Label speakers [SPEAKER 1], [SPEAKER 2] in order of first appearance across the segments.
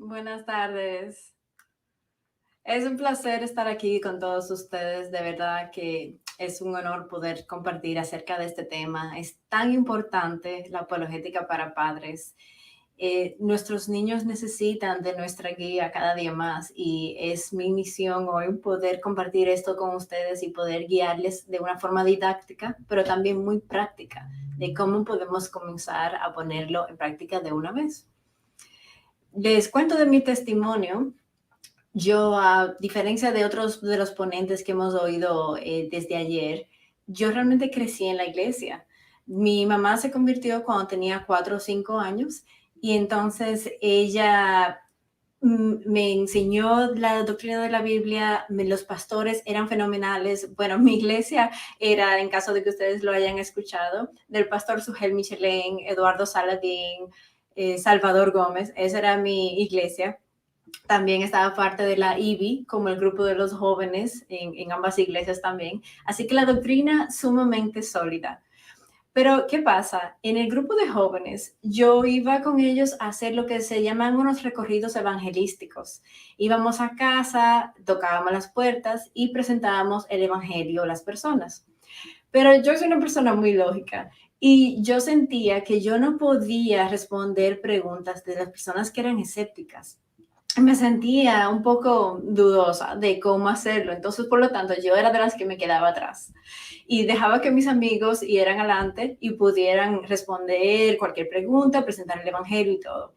[SPEAKER 1] Buenas tardes. Es un placer estar aquí con todos ustedes. De verdad que es un honor poder compartir acerca de este tema. Es tan importante la apologética para padres. Nuestros niños necesitan de nuestra guía cada día más y es mi misión hoy poder compartir esto con ustedes y poder guiarles de una forma didáctica, pero también muy práctica, de cómo podemos comenzar a ponerlo en práctica de una vez. Les cuento de mi testimonio. Yo, a diferencia de otros de los ponentes que hemos oído desde ayer, yo realmente crecí en la iglesia. Mi mamá se convirtió cuando tenía 4 o 5 años y entonces ella me enseñó la doctrina de la Biblia. Los pastores eran fenomenales. Bueno, mi iglesia era, en caso de que ustedes lo hayan escuchado, del pastor Sugel Michelén, Eduardo Saladín, Salvador Gómez. Esa era mi iglesia. También estaba parte de la IBI, como el grupo de los jóvenes, en ambas iglesias también. Así que la doctrina sumamente sólida. Pero, ¿qué pasa? En el grupo de jóvenes, yo iba con ellos a hacer lo que se llaman unos recorridos evangelísticos. Íbamos a casa, tocábamos las puertas y presentábamos el evangelio a las personas. Pero yo soy una persona muy lógica y yo sentía que yo no podía responder preguntas de las personas que eran escépticas. Me sentía un poco dudosa de cómo hacerlo. Entonces, por lo tanto, yo era de las que me quedaba atrás y dejaba que mis amigos fueran adelante y pudieran responder cualquier pregunta, presentar el evangelio y todo.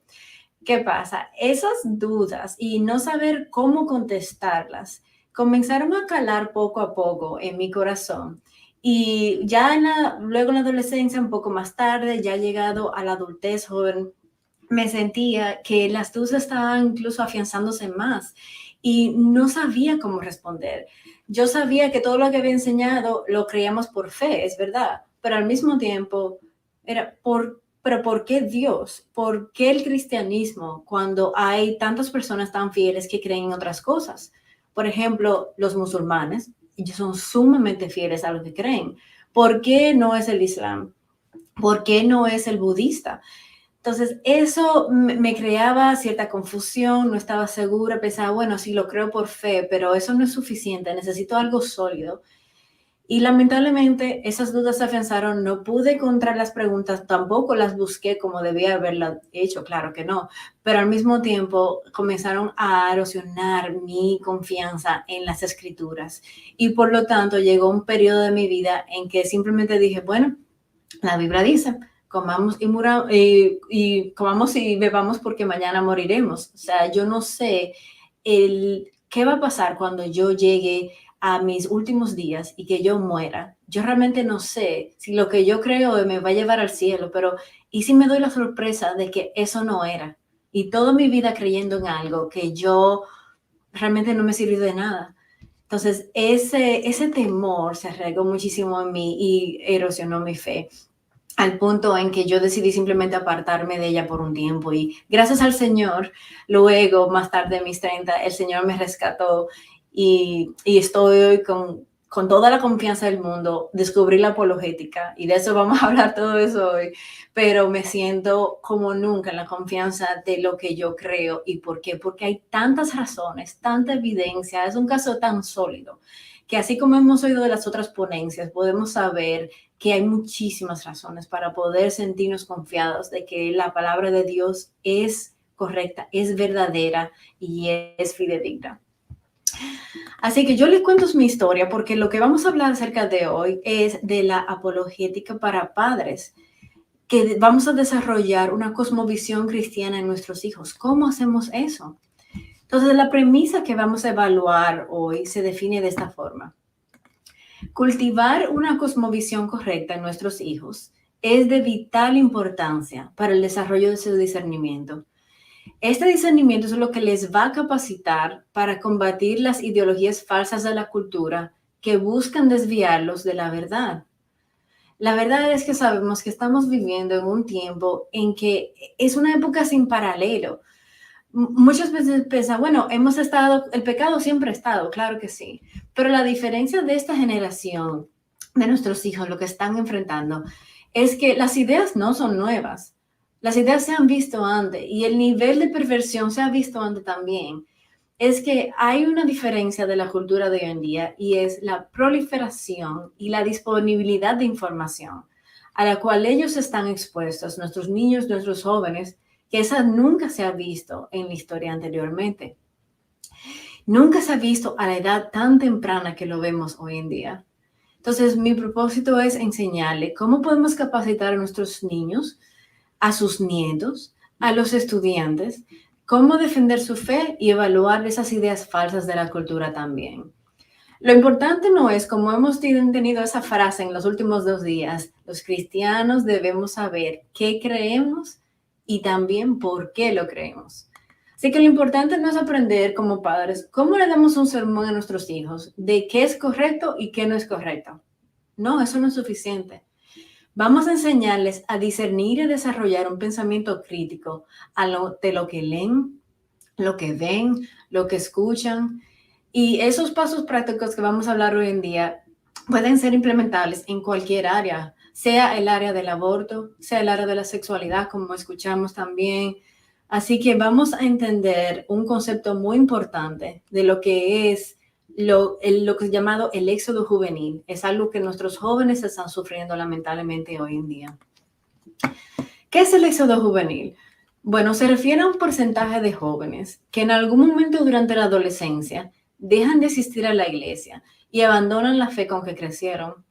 [SPEAKER 1] ¿Qué pasa? Esas dudas y no saber cómo contestarlas comenzaron a calar poco a poco en mi corazón. Y ya luego en la adolescencia, un poco más tarde, ya llegado a la adultez joven, me sentía que las dudas estaban incluso afianzándose más y no sabía cómo responder. Yo sabía que todo lo que había enseñado lo creíamos por fe, es verdad, pero al mismo tiempo era pero ¿por qué Dios? ¿Por qué el cristianismo cuando hay tantas personas tan fieles que creen en otras cosas? Por ejemplo, los musulmanes, ellos son sumamente fieles a lo que creen. ¿Por qué no es el Islam? ¿Por qué no es el budista? Entonces, eso me creaba cierta confusión, no estaba segura, pensaba, bueno, sí lo creo por fe, pero eso no es suficiente, necesito algo sólido. Y lamentablemente esas dudas se afianzaron, no pude encontrar las preguntas, tampoco las busqué como debía haberlas hecho, claro que no, pero al mismo tiempo comenzaron a erosionar mi confianza en las escrituras. Y por lo tanto llegó un periodo de mi vida en que simplemente dije, bueno, la Biblia dice, comamos y bebamos porque mañana moriremos. O sea, yo no sé qué va a pasar cuando yo llegue a mis últimos días y que yo muera. Yo realmente no sé si lo que yo creo me va a llevar al cielo, pero ¿y si me doy la sorpresa de que eso no era? Y toda mi vida creyendo en algo que yo realmente no me sirvió de nada. Entonces, ese temor se arraigó muchísimo en mí y erosionó mi fe al punto en que yo decidí simplemente apartarme de ella por un tiempo. Y gracias al Señor, luego, más tarde, en mis 30, el Señor me rescató y estoy hoy con toda la confianza del mundo. Descubrí la apologética y de eso vamos a hablar todo eso hoy, pero me siento como nunca en la confianza de lo que yo creo. ¿Y por qué? Porque hay tantas razones, tanta evidencia, es un caso tan sólido que así como hemos oído de las otras ponencias, podemos saber que hay muchísimas razones para poder sentirnos confiados de que la palabra de Dios es correcta, es verdadera y es fidedigna. Así que yo les cuento mi historia porque lo que vamos a hablar acerca de hoy es de la apologética para padres, que vamos a desarrollar una cosmovisión cristiana en nuestros hijos. ¿Cómo hacemos eso? Entonces, la premisa que vamos a evaluar hoy se define de esta forma. Cultivar una cosmovisión correcta en nuestros hijos es de vital importancia para el desarrollo de su discernimiento. Este discernimiento es lo que les va a capacitar para combatir las ideologías falsas de la cultura que buscan desviarlos de la verdad. La verdad es que sabemos que estamos viviendo en un tiempo en que es una época sin paralelo. Muchas veces piensa, bueno, el pecado siempre ha estado, claro que sí, pero la diferencia de esta generación, de nuestros hijos, lo que están enfrentando, es que las ideas no son nuevas. Las ideas se han visto antes y el nivel de perversión se ha visto antes también. Es que hay una diferencia de la cultura de hoy en día y es la proliferación y la disponibilidad de información a la cual ellos están expuestos, nuestros niños, nuestros jóvenes, que esa nunca se ha visto en la historia anteriormente. Nunca se ha visto a la edad tan temprana que lo vemos hoy en día. Entonces, mi propósito es enseñarle cómo podemos capacitar a nuestros niños, a sus nietos, a los estudiantes, cómo defender su fe y evaluar esas ideas falsas de la cultura también. Lo importante no es, como hemos tenido esa frase en los últimos 2 días, los cristianos debemos saber qué creemos y también por qué lo creemos. Así que lo importante no es aprender como padres cómo le damos un sermón a nuestros hijos de qué es correcto y qué no es correcto. No, eso no es suficiente. Vamos a enseñarles a discernir y desarrollar un pensamiento crítico de lo que leen, lo que ven, lo que escuchan. Y esos pasos prácticos que vamos a hablar hoy en día pueden ser implementables en cualquier área, sea el área del aborto, sea el área de la sexualidad, como escuchamos también. Así que vamos a entender un concepto muy importante de lo que es lo que es llamado el éxodo juvenil. Es algo que nuestros jóvenes están sufriendo lamentablemente hoy en día. ¿Qué es el éxodo juvenil? Bueno, se refiere a un porcentaje de jóvenes que en algún momento durante la adolescencia dejan de asistir a la iglesia y abandonan la fe con que crecieron.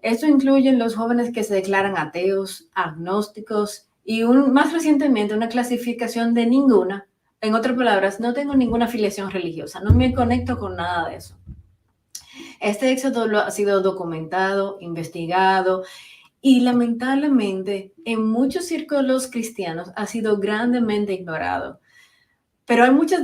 [SPEAKER 1] Esto incluye los jóvenes que se declaran ateos, agnósticos y más recientemente una clasificación de ninguna. En otras palabras, no tengo ninguna afiliación religiosa, no me conecto con nada de eso. Este éxodo ha sido documentado, investigado y lamentablemente en muchos círculos cristianos ha sido grandemente ignorado. Pero hay muchas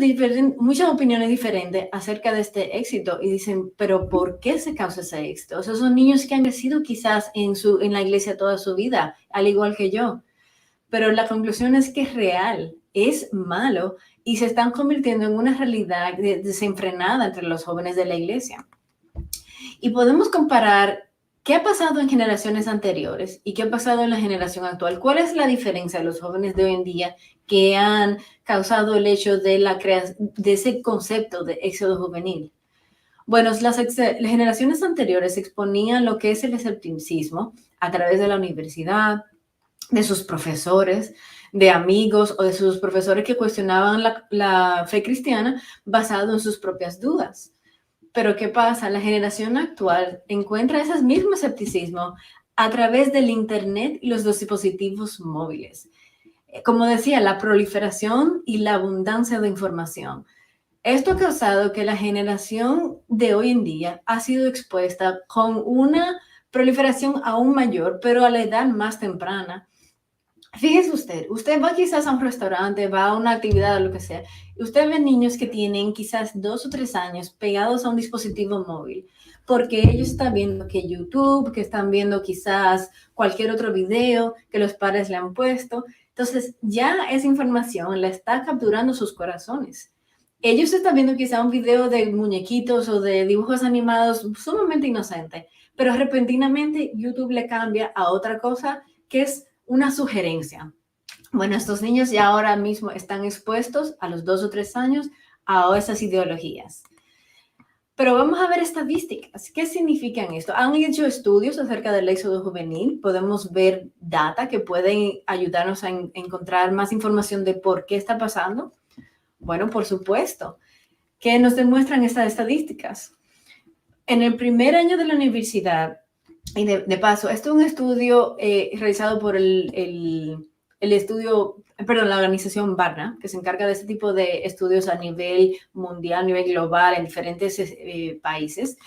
[SPEAKER 1] opiniones diferentes acerca de este éxito y dicen, pero ¿por qué se causa ese éxito? O sea, son niños que han crecido quizás en la iglesia toda su vida, al igual que yo. Pero la conclusión es que es real, es malo y se están convirtiendo en una realidad desenfrenada entre los jóvenes de la iglesia. Y podemos comparar qué ha pasado en generaciones anteriores y qué ha pasado en la generación actual. ¿Cuál es la diferencia de los jóvenes de hoy en día que han causado el hecho de de ese concepto de éxodo juvenil? Bueno, las generaciones anteriores exponían lo que es el escepticismo a través de la universidad, de sus profesores, de amigos o de sus profesores que cuestionaban la fe cristiana basado en sus propias dudas. Pero ¿qué pasa? La generación actual encuentra ese mismo escepticismo a través del Internet y los dispositivos móviles. Como decía, la proliferación y la abundancia de información. Esto ha causado que la generación de hoy en día ha sido expuesta con una proliferación aún mayor, pero a la edad más temprana. Fíjese usted va quizás a un restaurante, va a una actividad o lo que sea, y usted ve niños que tienen quizás 2 o 3 años pegados a un dispositivo móvil, porque ellos están viendo que YouTube, que están viendo quizás cualquier otro video que los padres le han puesto. Entonces, ya esa información la está capturando sus corazones. Ellos están viendo quizás un video de muñequitos o de dibujos animados sumamente inocentes, pero repentinamente YouTube le cambia a otra cosa que es una sugerencia. Bueno, estos niños ya ahora mismo están expuestos a los 2 o 3 años a esas ideologías. Pero vamos a ver estadísticas. ¿Qué significan esto? Han hecho estudios acerca del éxodo juvenil. Podemos ver data que pueden ayudarnos a encontrar más información de por qué está pasando. Bueno, por supuesto. ¿Qué nos demuestran estas estadísticas? En el primer año de la universidad, y de paso, esto es un estudio realizado por la organización Barna, que se encarga de este tipo de estudios a nivel mundial, a nivel global, en diferentes países.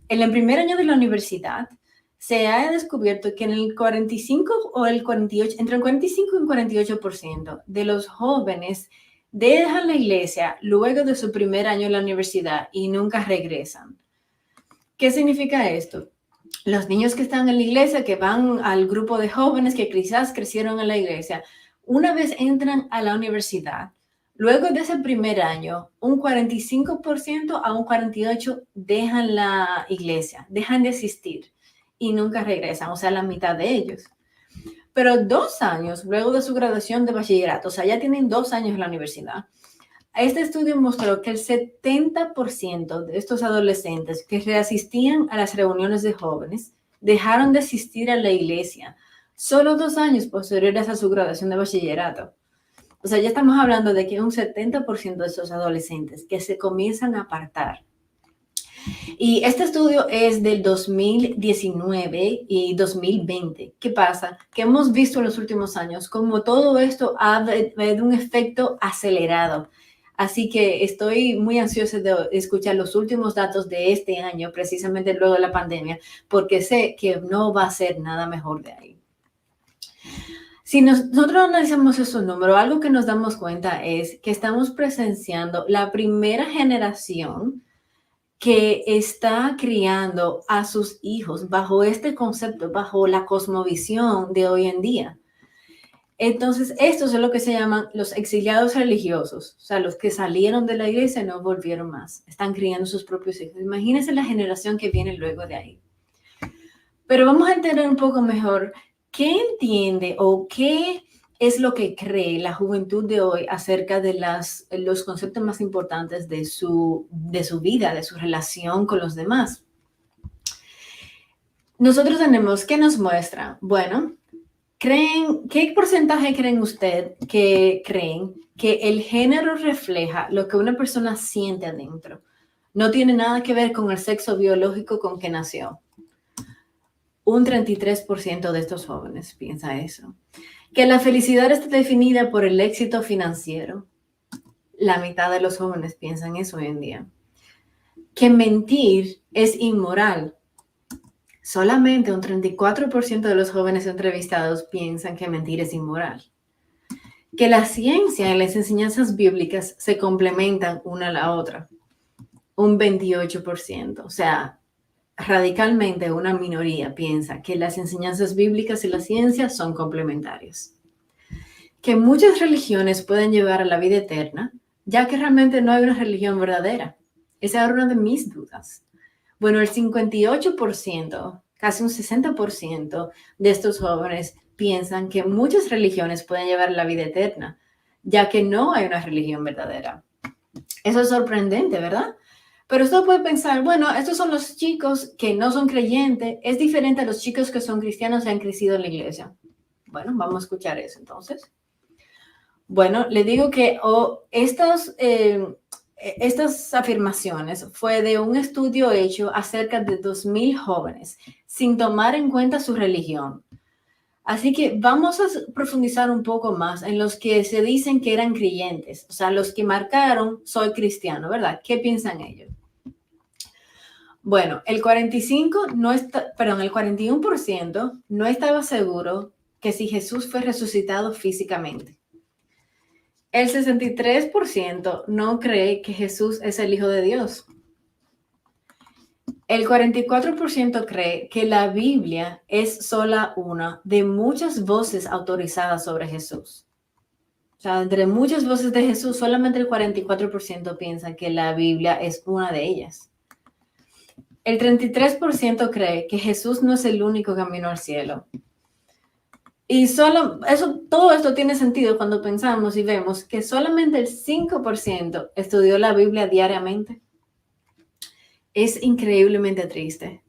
[SPEAKER 1] En el primer año de la universidad, se ha descubierto que en el 45 o el 48, entre el 45 y el 48% de los jóvenes dejan la iglesia luego de su primer año en la universidad y nunca regresan. ¿Qué significa esto? Los niños que están en la iglesia, que van al grupo de jóvenes que quizás crecieron en la iglesia, una vez entran a la universidad, luego de ese primer año, un 45% a un 48% dejan la iglesia, dejan de asistir y nunca regresan, o sea, la mitad de ellos. Pero 2 años luego de su graduación de bachillerato, o sea, ya tienen 2 años en la universidad. Este estudio mostró que el 70% de estos adolescentes que reasistían a las reuniones de jóvenes dejaron de asistir a la iglesia solo 2 años posteriores a su graduación de bachillerato. O sea, ya estamos hablando de que un 70% de esos adolescentes que se comienzan a apartar. Y este estudio es del 2019 y 2020. ¿Qué pasa? Que hemos visto en los últimos años como todo esto ha de un efecto acelerado. Así que estoy muy ansiosa de escuchar los últimos datos de este año, precisamente luego de la pandemia, porque sé que no va a ser nada mejor de ahí. Si nosotros analizamos esos números, algo que nos damos cuenta es que estamos presenciando la primera generación que está criando a sus hijos bajo este concepto, bajo la cosmovisión de hoy en día. Entonces, estos son lo que se llaman los exiliados religiosos, o sea, los que salieron de la iglesia y no volvieron más, están criando sus propios hijos. Imagínense la generación que viene luego de ahí. Pero vamos a entender un poco mejor qué entiende o qué es lo que cree la juventud de hoy acerca de los conceptos más importantes de su vida, de su relación con los demás. Nosotros tenemos, ¿qué nos muestra? Bueno, ¿qué porcentaje creen usted que creen que el género refleja lo que una persona siente adentro? No tiene nada que ver con el sexo biológico con que nació. Un 33% de estos jóvenes piensa eso. Que la felicidad está definida por el éxito financiero. La mitad de los jóvenes piensan eso hoy en día. Que mentir es inmoral. Solamente un 34% de los jóvenes entrevistados piensan que mentir es inmoral. Que la ciencia y las enseñanzas bíblicas se complementan una a la otra. Un 28%. O sea, radicalmente una minoría piensa que las enseñanzas bíblicas y la ciencia son complementarias. Que muchas religiones pueden llevar a la vida eterna, ya que realmente no hay una religión verdadera. Esa era una de mis dudas. Bueno, el 58%, casi un 60% de estos jóvenes piensan que muchas religiones pueden llevar a la vida eterna, ya que no hay una religión verdadera. Eso es sorprendente, ¿verdad? Pero usted puede pensar, bueno, estos son los chicos que no son creyentes, es diferente a los chicos que son cristianos y han crecido en la iglesia. Bueno, vamos a escuchar eso entonces. Bueno, le digo que estas afirmaciones fue de un estudio hecho acerca de 2,000 jóvenes, sin tomar en cuenta su religión. Así que vamos a profundizar un poco más en los que se dicen que eran creyentes, o sea, los que marcaron soy cristiano, ¿verdad? ¿Qué piensan ellos? Bueno, el 41% no estaba seguro que si Jesús fue resucitado físicamente. El 63% no cree que Jesús es el Hijo de Dios. El 44% cree que la Biblia es sola una de muchas voces autorizadas sobre Jesús. O sea, entre muchas voces de Jesús, solamente el 44% piensa que la Biblia es una de ellas. El 33% cree que Jesús no es el único camino al cielo. Y todo esto tiene sentido cuando pensamos y vemos que solamente el 5% estudió la Biblia diariamente. Es increíblemente triste.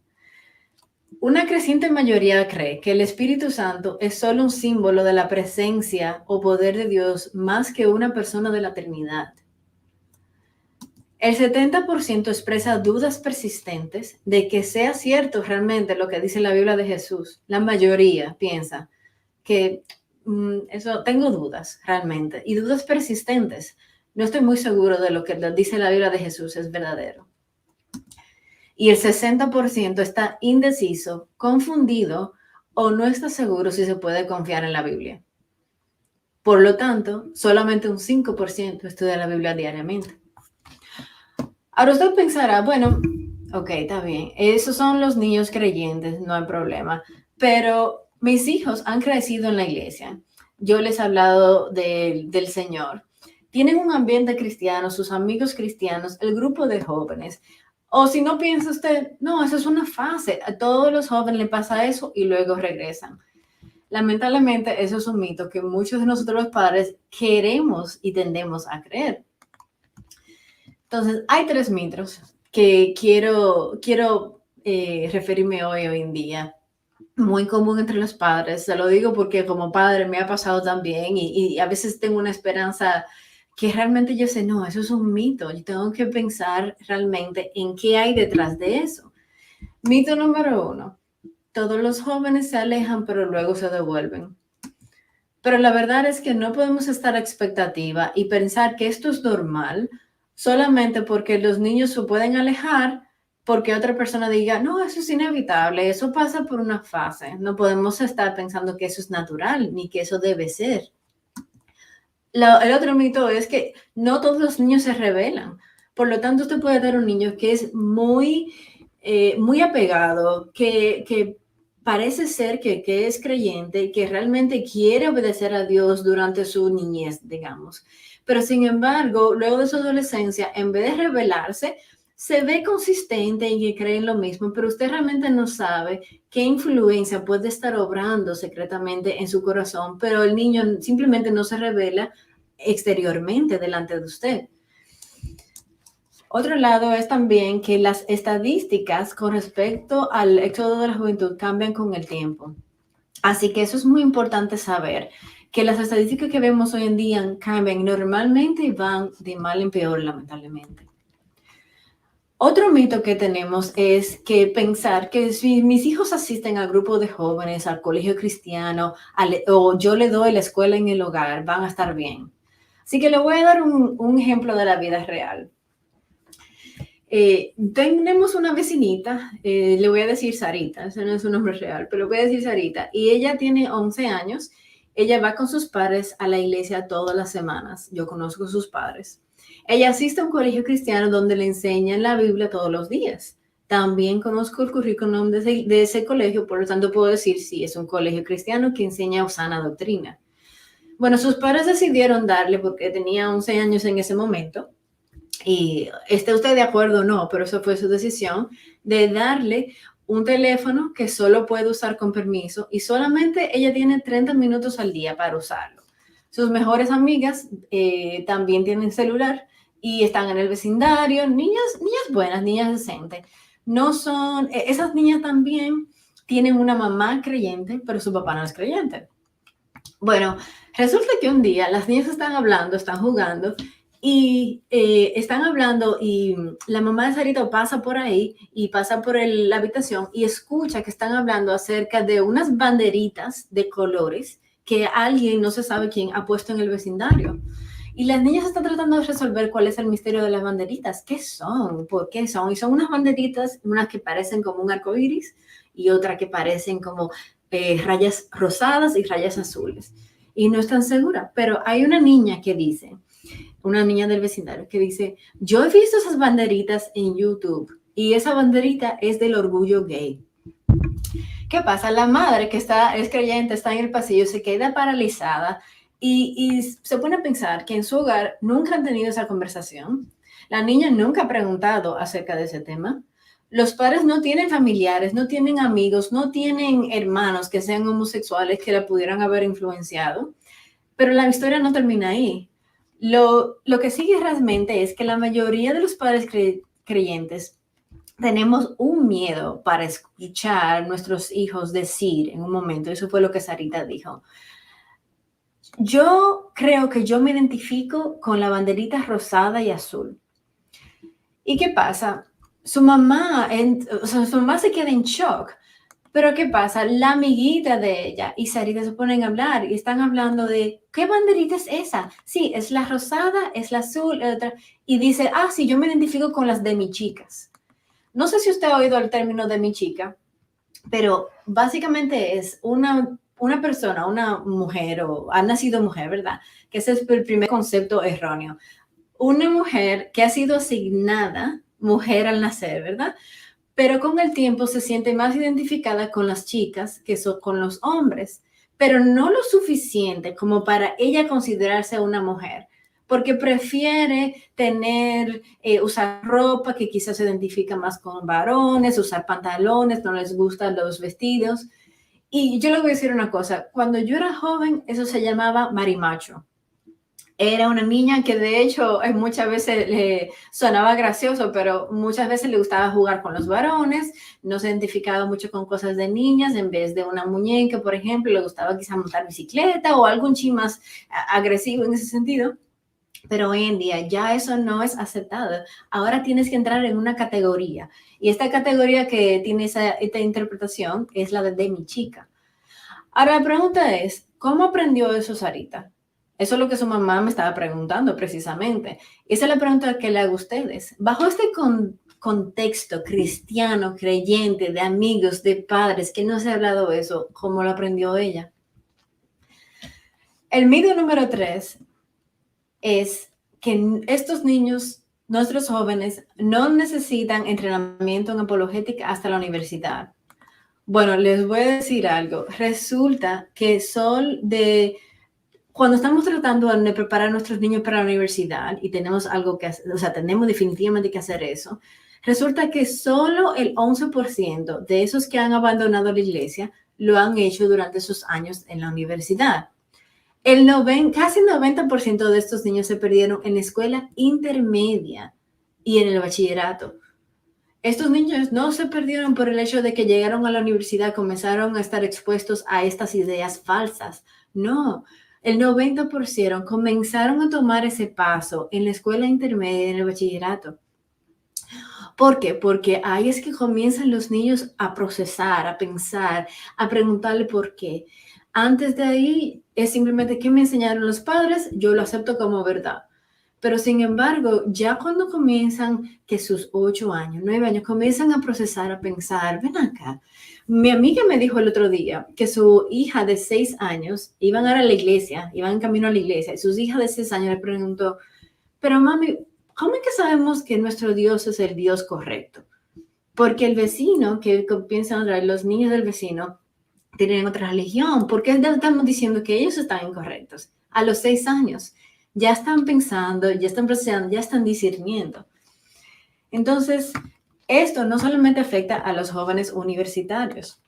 [SPEAKER 1] Una creciente mayoría cree que el Espíritu Santo es solo un símbolo de la presencia o poder de Dios más que una persona de la Trinidad. El 70% expresa dudas persistentes de que sea cierto realmente lo que dice la Biblia de Jesús. La mayoría piensa que eso, tengo dudas realmente, y dudas persistentes. No estoy muy seguro de lo que dice la Biblia de Jesús es verdadero. Y el 60% está indeciso, confundido o no está seguro si se puede confiar en la Biblia. Por lo tanto, solamente un 5% estudia la Biblia diariamente. Ahora usted pensará, bueno, ok, está bien, esos son los niños creyentes, no hay problema, pero mis hijos han crecido en la iglesia, yo les he hablado del Señor, tienen un ambiente cristiano, sus amigos cristianos, el grupo de jóvenes, o si no piensa usted, no, eso es una fase, a todos los jóvenes les pasa eso y luego regresan. Lamentablemente, eso es un mito que muchos de nosotros los padres queremos y tendemos a creer. Entonces, hay 3 mitos que quiero referirme hoy en día. Muy común entre los padres, se lo digo porque como padre me ha pasado también y a veces tengo una esperanza que realmente yo sé, no, eso es un mito, yo tengo que pensar realmente en qué hay detrás de eso. Mito número 1, todos los jóvenes se alejan pero luego se devuelven. Pero la verdad es que no podemos estar a expectativa y pensar que esto es normal solamente porque los niños se pueden alejar porque otra persona diga, no, eso es inevitable, eso pasa por una fase. No podemos estar pensando que eso es natural ni que eso debe ser. El otro mito es que no todos los niños se rebelan. Por lo tanto, usted puede dar un niño que es muy apegado, que parece ser que es creyente, que realmente quiere obedecer a Dios durante su niñez, digamos. Pero sin embargo, luego de su adolescencia, en vez de rebelarse, se ve consistente en que cree en lo mismo, pero usted realmente no sabe qué influencia puede estar obrando secretamente en su corazón, pero el niño simplemente no se revela exteriormente delante de usted. Otro lado es también que las estadísticas con respecto al éxodo de la juventud cambian con el tiempo. Así que eso es muy importante saber, que las estadísticas que vemos hoy en día cambian normalmente y van de mal en peor, lamentablemente. Otro mito que tenemos es que pensar que si mis hijos asisten al grupo de jóvenes, al colegio cristiano, o yo le doy la escuela en el hogar, van a estar bien. Así que le voy a dar un ejemplo de la vida real. Tenemos una vecinita, le voy a decir Sarita, ese no es su nombre real, pero le voy a decir Sarita, y ella tiene 11 años, ella va con sus padres a la iglesia todas las semanas, yo conozco a sus padres. Ella asiste a un colegio cristiano donde le enseñan la Biblia todos los días. También conozco el currículum de ese colegio, por lo tanto puedo decir si es un colegio cristiano que enseña sana doctrina. Bueno, sus padres decidieron darle, porque tenía 11 años en ese momento, y esté usted de acuerdo o no, pero eso fue su decisión, de darle un teléfono que solo puede usar con permiso y solamente ella tiene 30 minutos al día para usarlo. Sus mejores amigas también tienen celular y están en el vecindario, niñas buenas, niñas decentes. No son, esas niñas también tienen una mamá creyente, pero su papá no es creyente. Bueno, resulta que un día las niñas están hablando, están jugando y están hablando y la mamá de Sarita pasa por ahí y pasa por la habitación y escucha que están hablando acerca de unas banderitas de colores que alguien, no se sabe quién, ha puesto en el vecindario. Y las niñas están tratando de resolver cuál es el misterio de las banderitas. ¿Qué son? ¿Por qué son? Y son unas banderitas, unas que parecen como un arco iris y otras que parecen como rayas rosadas y rayas azules. Y no están seguras, pero hay una niña que dice, una niña del vecindario que dice, yo he visto esas banderitas en YouTube y esa banderita es del orgullo gay. ¿Qué pasa? La madre que es creyente, está en el pasillo, se queda paralizada y se pone a pensar que en su hogar nunca han tenido esa conversación. La niña nunca ha preguntado acerca de ese tema. Los padres no tienen familiares, no tienen amigos, no tienen hermanos que sean homosexuales que la pudieran haber influenciado. Pero la historia no termina ahí. Lo que sigue realmente es que la mayoría de los padres creyentes tenemos un miedo para escuchar a nuestros hijos decir en un momento, eso fue lo que Sarita dijo. Yo creo que yo me identifico con la banderita rosada y azul. ¿Y qué pasa? Su mamá se queda en shock. Pero ¿qué pasa? La amiguita de ella y Sarita se ponen a hablar y están hablando de, ¿qué banderita es esa? Sí, es la rosada, es la azul, la otra. Y dice, sí, yo me identifico con las de mis chicas. No sé si usted ha oído el término de mi chica, pero básicamente es una persona, una mujer o ha nacido mujer, ¿verdad? Que ese es el primer concepto erróneo. Una mujer que ha sido asignada mujer al nacer, ¿verdad? Pero con el tiempo se siente más identificada con las chicas que son con los hombres, pero no lo suficiente como para ella considerarse una mujer, porque prefiere usar ropa que quizás se identifica más con varones, usar pantalones, no les gustan los vestidos. Y yo le voy a decir una cosa, cuando yo era joven, eso se llamaba marimacho. Era una niña que de hecho muchas veces le sonaba gracioso, pero muchas veces le gustaba jugar con los varones, no se identificaba mucho con cosas de niñas, en vez de una muñeca, por ejemplo, le gustaba quizá montar bicicleta o algún chin más agresivo en ese sentido. Pero hoy en día ya eso no es aceptado. Ahora tienes que entrar en una categoría. Y esta categoría que tiene esta interpretación es la de mi chica. Ahora la pregunta es, ¿cómo aprendió eso Sarita? Eso es lo que su mamá me estaba preguntando precisamente. Esa es la pregunta que le hago a ustedes. Bajo este contexto cristiano, creyente, de amigos, de padres, que no se ha hablado de eso, ¿cómo lo aprendió ella? El mito número 3 es que estos niños, nuestros jóvenes, no necesitan entrenamiento en apologética hasta la universidad. Bueno, les voy a decir algo. Resulta que cuando estamos tratando de preparar a nuestros niños para la universidad y tenemos algo que hacer, o sea, tenemos definitivamente que hacer eso, resulta que solo el 11% de esos que han abandonado la iglesia lo han hecho durante sus años en la universidad. Casi el 90% de estos niños se perdieron en la escuela intermedia y en el bachillerato. Estos niños no se perdieron por el hecho de que llegaron a la universidad, comenzaron a estar expuestos a estas ideas falsas. No, el 90% comenzaron a tomar ese paso en la escuela intermedia y en el bachillerato. ¿Por qué? Porque ahí es que comienzan los niños a procesar, a pensar, a preguntarle por qué. Antes de ahí es simplemente qué me enseñaron los padres, yo lo acepto como verdad. Pero sin embargo, ya cuando comienzan, que sus 8 años, 9 años, comienzan a procesar, a pensar, ven acá. Mi amiga me dijo el otro día que su hija de 6 años, iban a la iglesia, iban en camino a la iglesia, y su hija de 6 años le preguntó, pero mami, ¿cómo es que sabemos que nuestro Dios es el Dios correcto? Porque el vecino, que piensan los niños del vecino, tienen otra religión. ¿Por qué estamos diciendo que ellos están incorrectos? A los 6 años ya están pensando, ya están procesando, ya están discerniendo. Entonces, esto no solamente afecta a los jóvenes universitarios.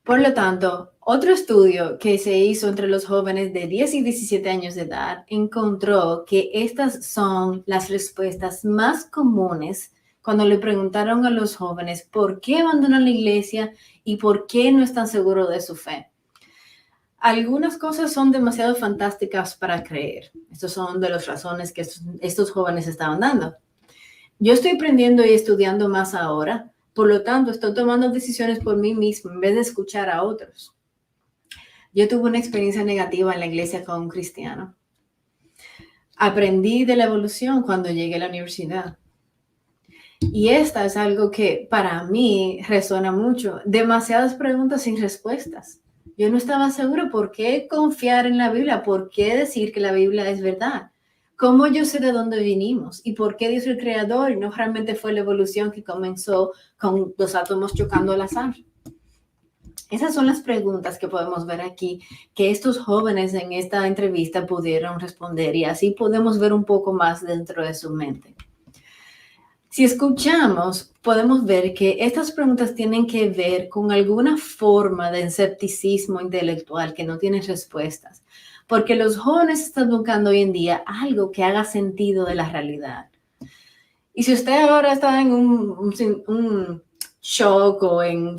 [SPEAKER 1] Por lo tanto, otro estudio que se hizo entre los jóvenes de 10 y 17 años de edad encontró que estas son las respuestas más comunes cuando le preguntaron a los jóvenes por qué abandonan la iglesia y por qué no están seguros de su fe. Algunas cosas son demasiado fantásticas para creer. Estas son de las razones que estos jóvenes estaban dando. Yo estoy aprendiendo y estudiando más ahora, por lo tanto, estoy tomando decisiones por mí mismo en vez de escuchar a otros. Yo tuve una experiencia negativa en la iglesia con un cristiano. Aprendí de la evolución cuando llegué a la universidad. Y esta es algo que para mí resuena mucho. Demasiadas preguntas sin respuestas. Yo no estaba segura por qué confiar en la Biblia, por qué decir que la Biblia es verdad. ¿Cómo yo sé de dónde vinimos? ¿Y por qué Dios es el creador y no realmente fue la evolución que comenzó con los átomos chocando al azar? Esas son las preguntas que podemos ver aquí, que estos jóvenes en esta entrevista pudieron responder y así podemos ver un poco más dentro de su mente. Si escuchamos, podemos ver que estas preguntas tienen que ver con alguna forma de escepticismo intelectual que no tiene respuestas, porque los jóvenes están buscando hoy en día algo que haga sentido de la realidad. Y si usted ahora está en un shock o en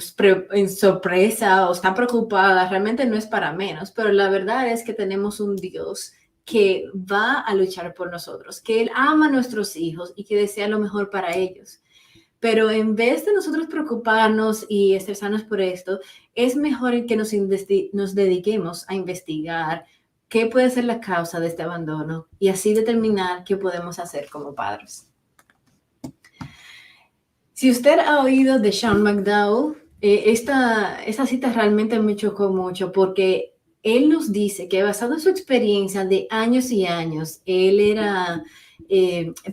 [SPEAKER 1] sorpresa o está preocupada, realmente no es para menos, pero la verdad es que tenemos un Dios que va a luchar por nosotros, que Él ama a nuestros hijos y que desea lo mejor para ellos. Pero en vez de nosotros preocuparnos y estresarnos por esto, es mejor que nos dediquemos a investigar qué puede ser la causa de este abandono y así determinar qué podemos hacer como padres. Si usted ha oído de Sean McDowell, esta cita realmente me chocó mucho porque él nos dice que basado en su experiencia de años y años, él era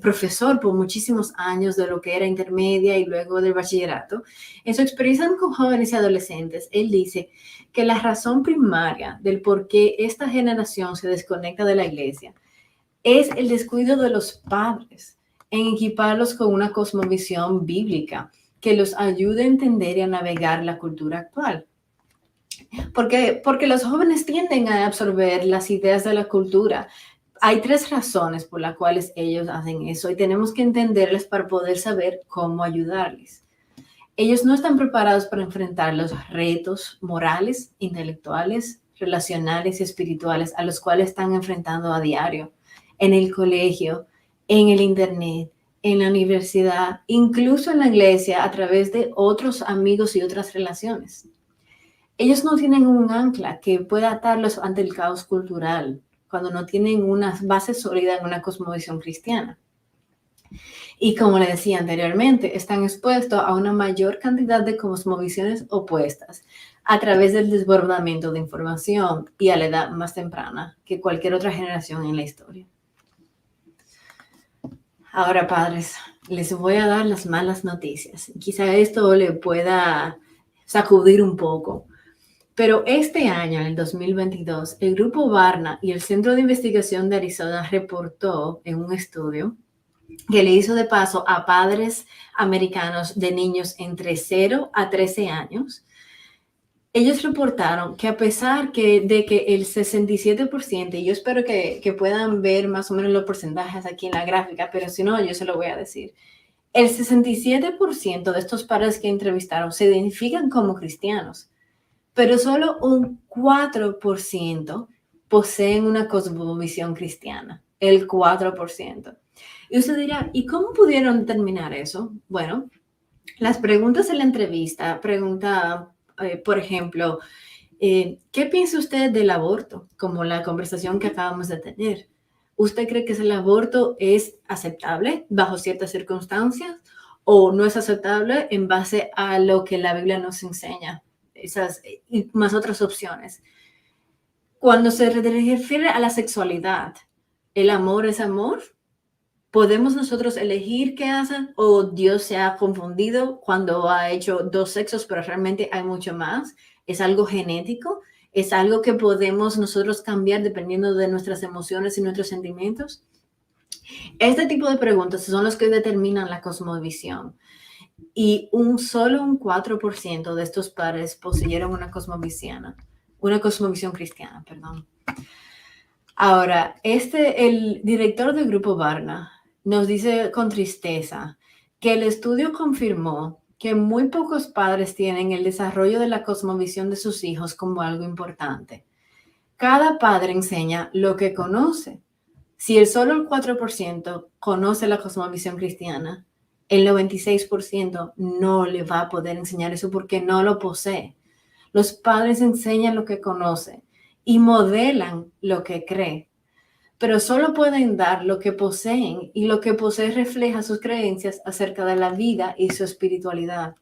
[SPEAKER 1] profesor por muchísimos años de lo que era intermedia y luego del bachillerato. En su experiencia con jóvenes y adolescentes, él dice que la razón primaria del por qué esta generación se desconecta de la iglesia es el descuido de los padres en equiparlos con una cosmovisión bíblica que los ayude a entender y a navegar la cultura actual. Porque los jóvenes tienden a absorber las ideas de la cultura. Hay 3 razones por las cuales ellos hacen eso y tenemos que entenderlas para poder saber cómo ayudarles. Ellos no están preparados para enfrentar los retos morales, intelectuales, relacionales y espirituales a los cuales están enfrentando a diario, en el colegio, en el internet, en la universidad, incluso en la iglesia, a través de otros amigos y otras relaciones. Ellos no tienen un ancla que pueda atarlos ante el caos cultural, cuando no tienen una base sólida en una cosmovisión cristiana. Y como le decía anteriormente, están expuestos a una mayor cantidad de cosmovisiones opuestas a través del desbordamiento de información y a la edad más temprana que cualquier otra generación en la historia. Ahora, padres, les voy a dar las malas noticias. Quizá esto le pueda sacudir un poco. Pero este año, en el 2022, el Grupo Barna y el Centro de Investigación de Arizona reportó en un estudio que le hizo de paso a padres americanos de niños entre 0 a 13 años. Ellos reportaron que a pesar de que el 67%, y yo espero que puedan ver más o menos los porcentajes aquí en la gráfica, pero si no, yo se lo voy a decir. El 67% de estos padres que entrevistaron se identifican como cristianos, pero solo un 4% poseen una cosmovisión cristiana, el 4%. Y usted dirá, ¿y cómo pudieron determinar eso? Bueno, las preguntas en la entrevista preguntaban, por ejemplo, ¿qué piensa usted del aborto? Como la conversación que acabamos de tener. ¿Usted cree que el aborto es aceptable bajo ciertas circunstancias o no es aceptable en base a lo que la Biblia nos enseña? Esas y más otras opciones. Cuando se refiere a la sexualidad, ¿el amor es amor? ¿Podemos nosotros elegir qué hacen o Dios se ha confundido cuando ha hecho 2 sexos, pero realmente hay mucho más? ¿Es algo genético? ¿Es algo que podemos nosotros cambiar dependiendo de nuestras emociones y nuestros sentimientos? Este tipo de preguntas son los que determinan la cosmovisión. Y solo un 4% de estos padres poseyeron una cosmovisión cristiana, perdón. Ahora, el director del Grupo Barna nos dice con tristeza que el estudio confirmó que muy pocos padres tienen el desarrollo de la cosmovisión de sus hijos como algo importante. Cada padre enseña lo que conoce. Si solo el 4% conoce la cosmovisión cristiana, el 96% no le va a poder enseñar eso porque no lo posee. Los padres enseñan lo que conocen y modelan lo que creen, pero solo pueden dar lo que poseen y lo que poseen refleja sus creencias acerca de la vida y su espiritualidad.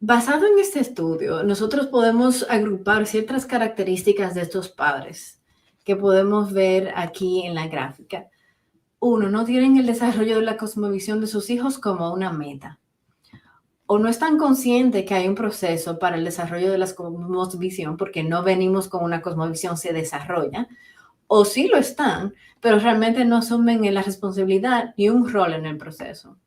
[SPEAKER 1] Basado en este estudio, nosotros podemos agrupar ciertas características de estos padres que podemos ver aquí en la gráfica. 1, no tienen el desarrollo de la cosmovisión de sus hijos como una meta. O no están conscientes que hay un proceso para el desarrollo de la cosmovisión porque no venimos con una cosmovisión, se desarrolla. O sí lo están, pero realmente no asumen la responsabilidad ni un rol en el proceso.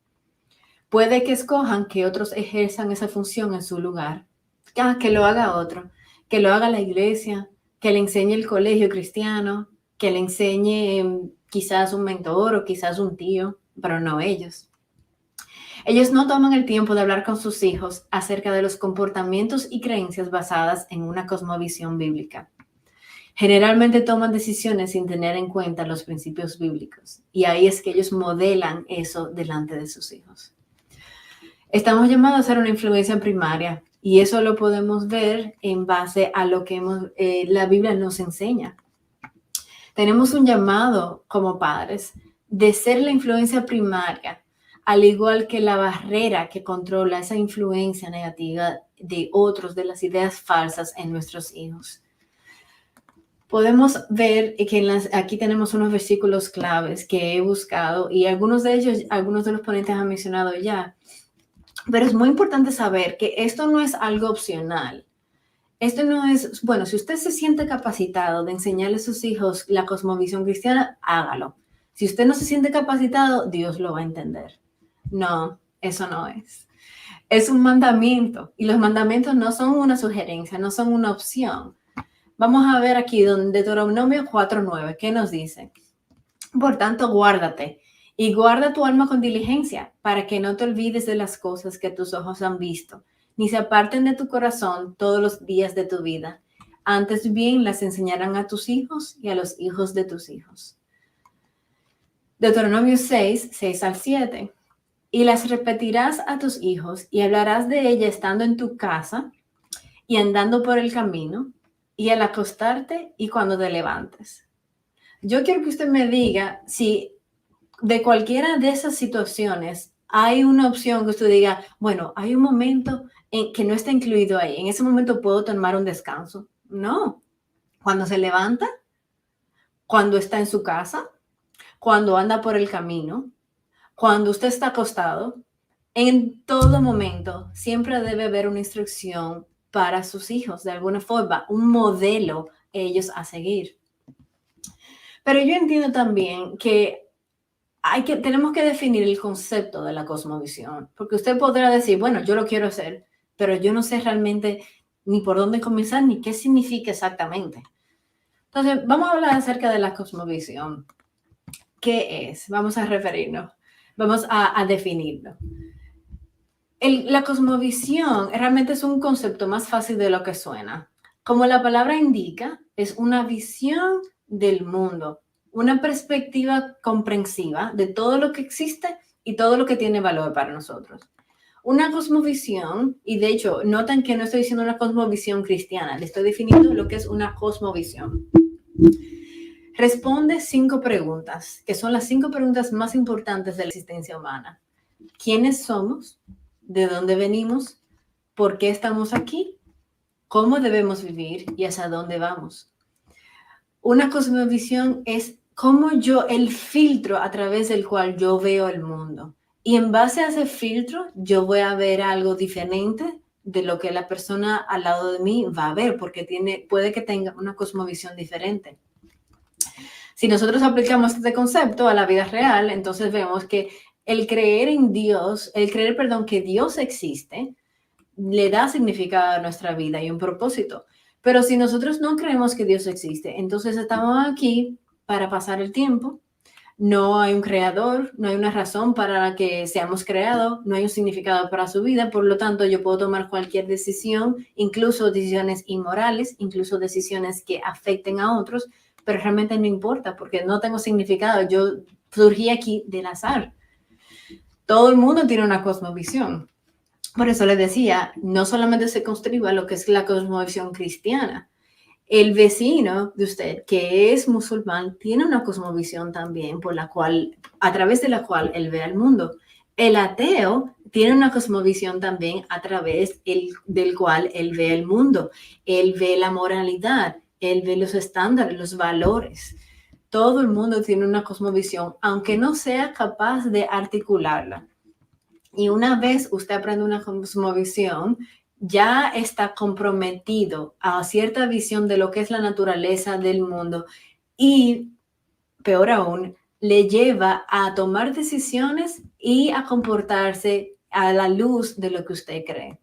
[SPEAKER 1] Puede que escojan que otros ejerzan esa función en su lugar. Que lo haga otro, que lo haga la iglesia, que le enseñe el colegio cristiano, que le enseñe quizás un mentor o quizás un tío, pero no ellos. Ellos no toman el tiempo de hablar con sus hijos acerca de los comportamientos y creencias basadas en una cosmovisión bíblica. Generalmente toman decisiones sin tener en cuenta los principios bíblicos y ahí es que ellos modelan eso delante de sus hijos. Estamos llamados a ser una influencia primaria y eso lo podemos ver en base a lo que la Biblia nos enseña. Tenemos un llamado como padres de ser la influencia primaria, al igual que la barrera que controla esa influencia negativa de otros, de las ideas falsas en nuestros hijos. Podemos ver que aquí tenemos unos versículos claves que he buscado y algunos de ellos, algunos de los ponentes han mencionado ya. Pero es muy importante saber que esto no es algo opcional. Esto no es, bueno, si usted se siente capacitado de enseñarle a sus hijos la cosmovisión cristiana, hágalo. Si usted no se siente capacitado, Dios lo va a entender. No, eso no es. Es un mandamiento y los mandamientos no son una sugerencia, no son una opción. Vamos a ver aquí donde Deuteronomio 4:9, ¿qué nos dice? Por tanto, guárdate y guarda tu alma con diligencia para que no te olvides de las cosas que tus ojos han visto, ni se aparten de tu corazón todos los días de tu vida. Antes bien las enseñarán a tus hijos y a los hijos de tus hijos. Deuteronomio 6:6-7. Y las repetirás a tus hijos y hablarás de ella estando en tu casa y andando por el camino y al acostarte y cuando te levantes. Yo quiero que usted me diga si de cualquiera de esas situaciones hay una opción que usted diga, bueno, hay un momento en que no está incluido ahí. En ese momento puedo tomar un descanso. No. Cuando se levanta, cuando está en su casa, cuando anda por el camino, cuando usted está acostado, en todo momento siempre debe haber una instrucción para sus hijos, de alguna forma, un modelo ellos a seguir. Pero yo entiendo también que tenemos que definir el concepto de la cosmovisión, porque usted podrá decir, bueno, yo lo quiero hacer, pero yo no sé realmente ni por dónde comenzar ni qué significa exactamente. Entonces, vamos a hablar acerca de la cosmovisión. ¿Qué es? Vamos a referirnos, vamos a definirlo. La cosmovisión realmente es un concepto más fácil de lo que suena. Como la palabra indica, es una visión del mundo, una perspectiva comprensiva de todo lo que existe y todo lo que tiene valor para nosotros. Una cosmovisión, y de hecho, notan que no estoy diciendo una cosmovisión cristiana, le estoy definiendo lo que es una cosmovisión. Responde 5 preguntas, que son las 5 preguntas más importantes de la existencia humana. ¿Quiénes somos? ¿De dónde venimos? ¿Por qué estamos aquí? ¿Cómo debemos vivir y hacia dónde vamos? Una cosmovisión es como el filtro a través del cual yo veo el mundo. Y en base a ese filtro, yo voy a ver algo diferente de lo que la persona al lado de mí va a ver, porque puede que tenga una cosmovisión diferente. Si nosotros aplicamos este concepto a la vida real, entonces vemos que el creer en Dios, que Dios existe, le da significado a nuestra vida y un propósito. Pero si nosotros no creemos que Dios existe, entonces estamos aquí para pasar el tiempo. No hay un creador, no hay una razón para la que seamos creados, no hay un significado para su vida, por lo tanto yo puedo tomar cualquier decisión, incluso decisiones inmorales, incluso decisiones que afecten a otros, pero realmente no importa porque no tengo significado, yo surgí aquí del azar. Todo el mundo tiene una cosmovisión. Por eso les decía, no solamente se construye lo que es la cosmovisión cristiana. El vecino de usted, que es musulmán, tiene una cosmovisión también a través de la cual él ve al mundo. El ateo tiene una cosmovisión también a través del cual él ve el mundo. Él ve la moralidad, él ve los estándares, los valores. Todo el mundo tiene una cosmovisión, aunque no sea capaz de articularla. Y una vez usted aprende una cosmovisión, ya está comprometido a cierta visión de lo que es la naturaleza del mundo y, peor aún, le lleva a tomar decisiones y a comportarse a la luz de lo que usted cree.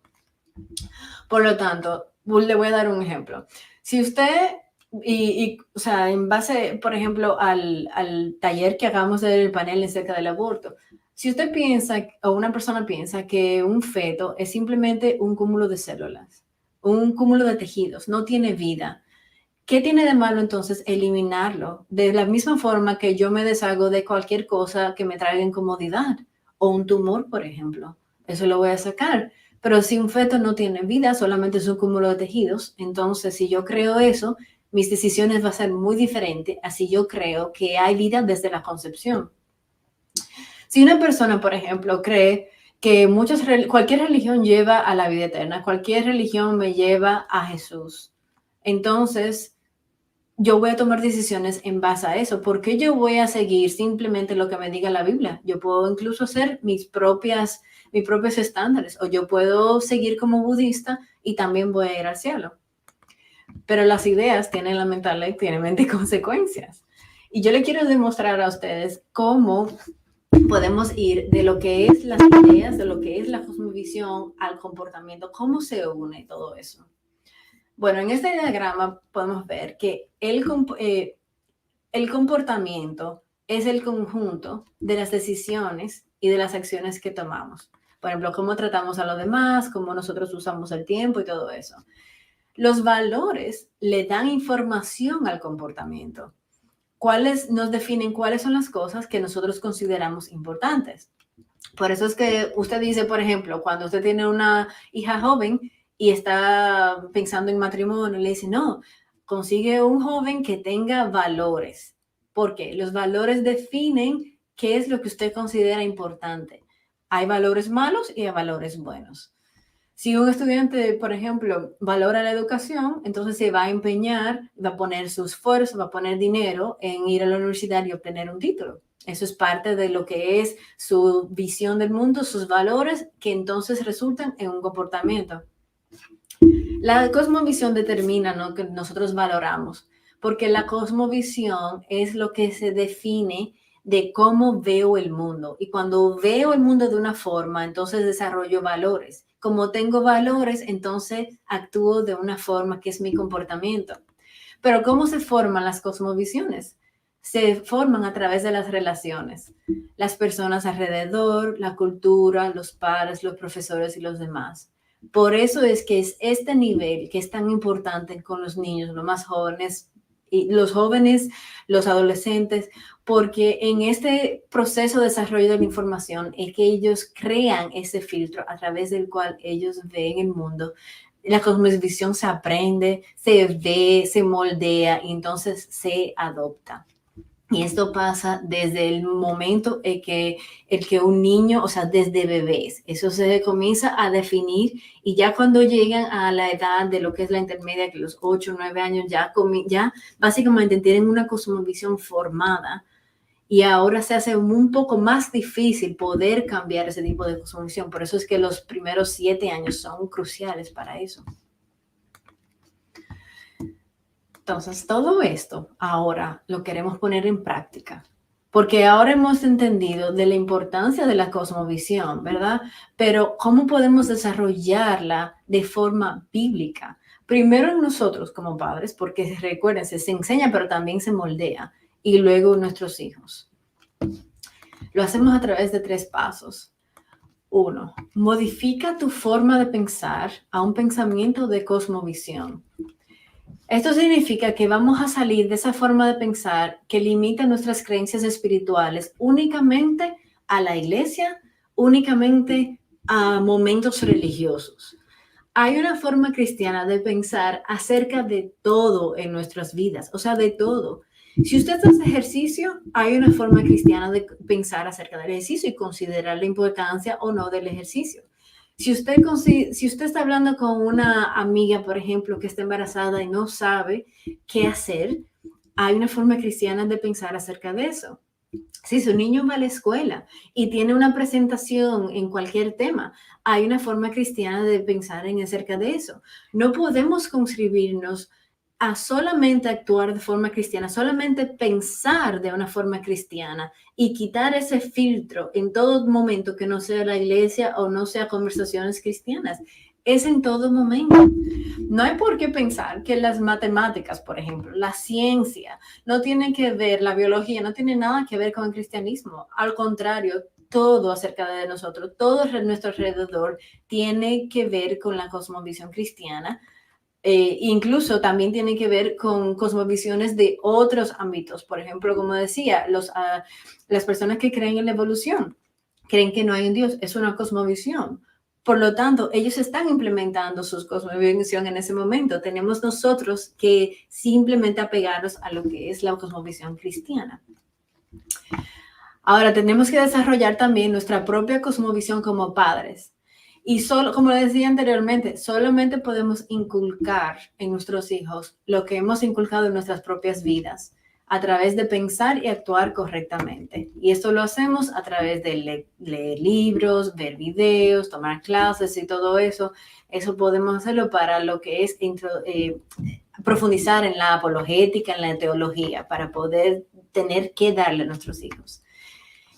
[SPEAKER 1] Por lo tanto, le voy a dar un ejemplo. Si usted, o sea, en base, por ejemplo, al taller que hagamos del panel acerca del aborto, si usted piensa, o una persona piensa que un feto es simplemente un cúmulo de células, un cúmulo de tejidos, no tiene vida, ¿qué tiene de malo entonces eliminarlo? De la misma forma que yo me deshago de cualquier cosa que me traiga incomodidad, o un tumor, por ejemplo, eso lo voy a sacar. Pero si un feto no tiene vida, solamente es un cúmulo de tejidos, entonces si yo creo eso, mis decisiones van a ser muy diferentes, así yo creo que hay vida desde la concepción. Si una persona, por ejemplo, cree que cualquier religión lleva a la vida eterna, cualquier religión me lleva a Jesús, entonces yo voy a tomar decisiones en base a eso. ¿Por qué yo voy a seguir simplemente lo que me diga la Biblia? Yo puedo incluso hacer mis propios estándares, o yo puedo seguir como budista y también voy a ir al cielo. Pero las ideas tienen lamentablemente consecuencias. Y yo le quiero demostrar a ustedes cómo podemos ir de lo que es las ideas, de lo que es la cosmovisión al comportamiento, cómo se une todo eso. Bueno, en este diagrama podemos ver que el comportamiento es el conjunto de las decisiones y de las acciones que tomamos. Por ejemplo, cómo tratamos a los demás, cómo nosotros usamos el tiempo y todo eso. Los valores le dan información al comportamiento. ¿Cuáles nos definen cuáles son las cosas que nosotros consideramos importantes? Por eso es que usted dice, por ejemplo, cuando usted tiene una hija joven y está pensando en matrimonio, le dice, no, consigue un joven que tenga valores. Porque los valores definen qué es lo que usted considera importante. Hay valores malos y hay valores buenos. Si un estudiante, por ejemplo, valora la educación, entonces se va a empeñar, va a poner su esfuerzo, va a poner dinero en ir a la universidad y obtener un título. Eso es parte de lo que es su visión del mundo, sus valores, que entonces resultan en un comportamiento. La cosmovisión determina lo que nosotros valoramos, porque la cosmovisión es lo que se define de cómo veo el mundo. Y cuando veo el mundo de una forma, entonces desarrollo valores. Como tengo valores, entonces actúo de una forma que es mi comportamiento. Pero ¿cómo se forman las cosmovisiones? Se forman a través de las relaciones. Las personas alrededor, la cultura, los padres, los profesores y los demás. Por eso es que es este nivel que es tan importante con los niños, los más jóvenes, y los jóvenes, los adolescentes, porque en este proceso de desarrollo de la información es que ellos crean ese filtro a través del cual ellos ven el mundo. La cosmovisión se aprende, se ve, se moldea y entonces se adopta. Y esto pasa desde el momento en que un niño, o sea, desde bebés, eso se comienza a definir y ya cuando llegan a la edad de lo que es la intermedia, que los 8 o 9 años ya básicamente tienen una cosmovisión formada y ahora se hace un poco más difícil poder cambiar ese tipo de cosmovisión. Por eso es que los primeros 7 años son cruciales para eso. Entonces, todo esto ahora lo queremos poner en práctica, porque ahora hemos entendido de la importancia de la cosmovisión, ¿verdad? Pero ¿cómo podemos desarrollarla de forma bíblica? Primero en nosotros como padres, porque recuerden, se enseña, pero también se moldea, y luego en nuestros hijos. Lo hacemos a través de 3 pasos. 1. Modifica tu forma de pensar a un pensamiento de cosmovisión. Esto significa que vamos a salir de esa forma de pensar que limita nuestras creencias espirituales únicamente a la iglesia, únicamente a momentos religiosos. Hay una forma cristiana de pensar acerca de todo en nuestras vidas, o sea, de todo. Si usted hace ejercicio, hay una forma cristiana de pensar acerca del ejercicio y considerar la importancia o no del ejercicio. Si usted está hablando con una amiga, por ejemplo, que está embarazada y no sabe qué hacer, hay una forma cristiana de pensar acerca de eso. Si su niño va a la escuela y tiene una presentación en cualquier tema, hay una forma cristiana de pensar en acerca de eso. No podemos conscribirnos a solamente actuar de forma cristiana, solamente pensar de una forma cristiana y quitar ese filtro en todo momento que no sea la iglesia o no sea conversaciones cristianas. Es en todo momento. No hay por qué pensar que las matemáticas, por ejemplo, la ciencia, no tienen que ver, la biología no tiene nada que ver con el cristianismo. Al contrario, todo acerca de nosotros, todo nuestro alrededor tiene que ver con la cosmovisión cristiana. Incluso también tiene que ver con cosmovisiones de otros ámbitos. Por ejemplo, como decía, las personas que creen en la evolución, creen que no hay un Dios, es una cosmovisión. Por lo tanto, ellos están implementando sus cosmovisión en ese momento. Tenemos nosotros que simplemente apegarnos a lo que es la cosmovisión cristiana. Ahora, tenemos que desarrollar también nuestra propia cosmovisión como padres. Y solo, como les decía anteriormente, solamente podemos inculcar en nuestros hijos lo que hemos inculcado en nuestras propias vidas a través de pensar y actuar correctamente. Y esto lo hacemos a través de leer libros, ver videos, tomar clases y todo eso. Eso podemos hacerlo para lo que es profundizar en la apologética, en la teología, para poder tener que darle a nuestros hijos.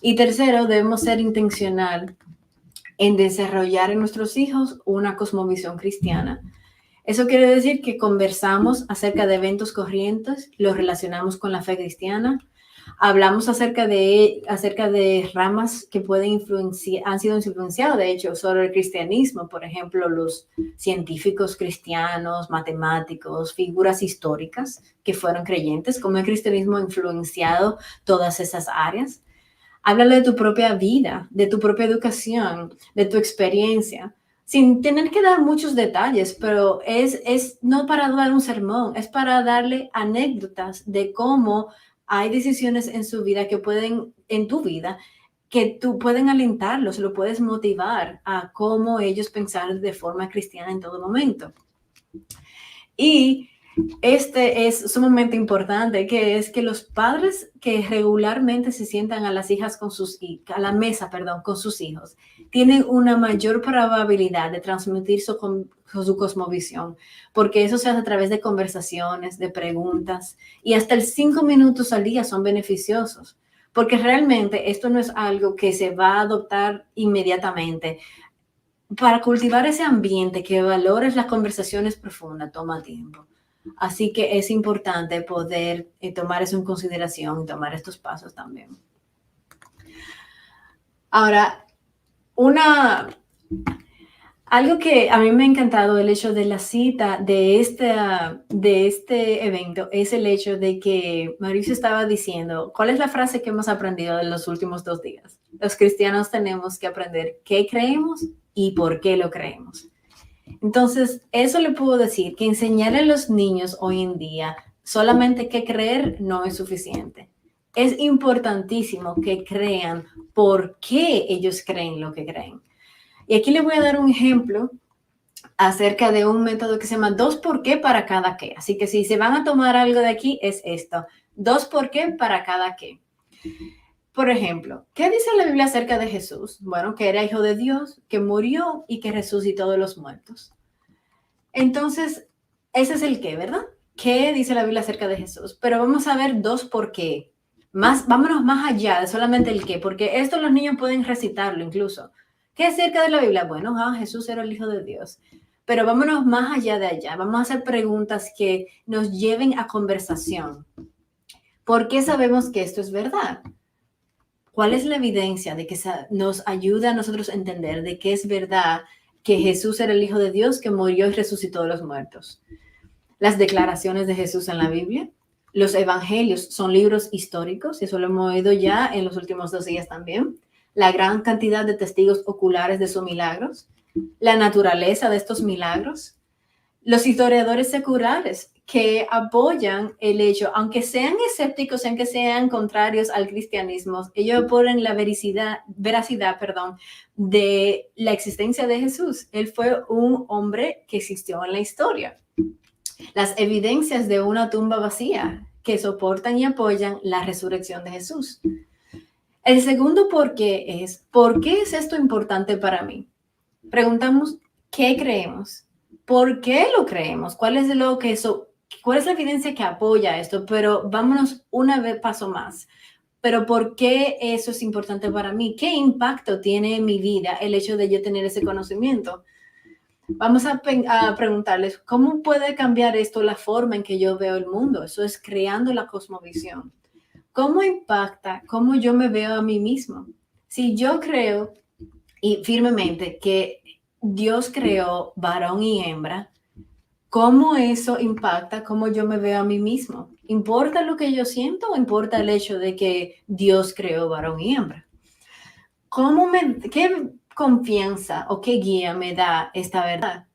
[SPEAKER 1] Y tercero, debemos ser intencional en desarrollar en nuestros hijos una cosmovisión cristiana. Eso quiere decir que conversamos acerca de eventos corrientes, los relacionamos con la fe cristiana, hablamos acerca de ramas que pueden han sido influenciadas, de hecho, sobre el cristianismo, por ejemplo, los científicos cristianos, matemáticos, figuras históricas que fueron creyentes, cómo el cristianismo ha influenciado todas esas áreas. Háblale de tu propia vida, de tu propia educación, de tu experiencia, sin tener que dar muchos detalles, pero es no para dar un sermón, es para darle anécdotas de cómo hay decisiones en su vida que pueden, en tu vida, que tú pueden alentarlos, lo puedes motivar a cómo ellos pensar de forma cristiana en todo momento. Y este es sumamente importante, que es que los padres que regularmente se sientan a las hijas a la mesa, con sus hijos, tienen una mayor probabilidad de transmitir su cosmovisión, porque eso se hace a través de conversaciones, de preguntas, y hasta el 5 minutos al día son beneficiosos, porque realmente esto no es algo que se va a adoptar inmediatamente. Para cultivar ese ambiente que valores las conversaciones profundas toma tiempo. Así que es importante poder tomar eso en consideración y tomar estos pasos también. Ahora, algo que a mí me ha encantado el hecho de la cita de este evento es el hecho de que Mauricio estaba diciendo, ¿cuál es la frase que hemos aprendido en los últimos 2 días? Los cristianos tenemos que aprender qué creemos y por qué lo creemos. Entonces, eso le puedo decir, que enseñar a los niños hoy en día solamente qué creer no es suficiente. Es importantísimo que crean por qué ellos creen lo que creen. Y aquí les voy a dar un ejemplo acerca de un método que se llama 2 por qué para cada qué. Así que si se van a tomar algo de aquí, es esto. 2 por qué para cada qué. Por ejemplo, ¿qué dice la Biblia acerca de Jesús? Bueno, que era hijo de Dios, que murió y que resucitó de los muertos. Entonces, ese es el qué, ¿verdad? ¿Qué dice la Biblia acerca de Jesús? Pero vamos a ver 2 por qué. Vámonos más allá de solamente el qué, porque esto los niños pueden recitarlo incluso. ¿Qué acerca de la Biblia? Bueno, Jesús era el hijo de Dios. Pero vámonos más allá de allá. Vamos a hacer preguntas que nos lleven a conversación. ¿Por qué sabemos que esto es verdad? ¿Cuál es la evidencia de que nos ayuda a nosotros a entender de que es verdad que Jesús era el Hijo de Dios que murió y resucitó de los muertos? Las declaraciones de Jesús en la Biblia. Los evangelios son libros históricos, y eso lo hemos oído ya en los últimos 2 días también. La gran cantidad de testigos oculares de sus milagros. La naturaleza de estos milagros. Los historiadores seculares que apoyan el hecho, aunque sean escépticos, aunque sean contrarios al cristianismo, ellos ponen la veracidad, de la existencia de Jesús. Él fue un hombre que existió en la historia. Las evidencias de una tumba vacía que soportan y apoyan la resurrección de Jesús. El segundo por qué es esto importante para mí? Preguntamos, ¿qué creemos? ¿Por qué lo creemos? ¿Cuál es la evidencia que apoya esto? Pero vámonos una vez paso más. Pero ¿por qué eso es importante para mí? ¿Qué impacto tiene en mi vida el hecho de yo tener ese conocimiento? Vamos a preguntarles, ¿cómo puede cambiar esto la forma en que yo veo el mundo? Eso es creando la cosmovisión. ¿Cómo impacta cómo yo me veo a mí mismo? Si yo creo y firmemente que Dios creó varón y hembra, ¿cómo eso impacta cómo yo me veo a mí mismo? ¿Importa lo que yo siento o importa el hecho de que Dios creó varón y hembra? ¿Qué confianza o qué guía me da esta verdad?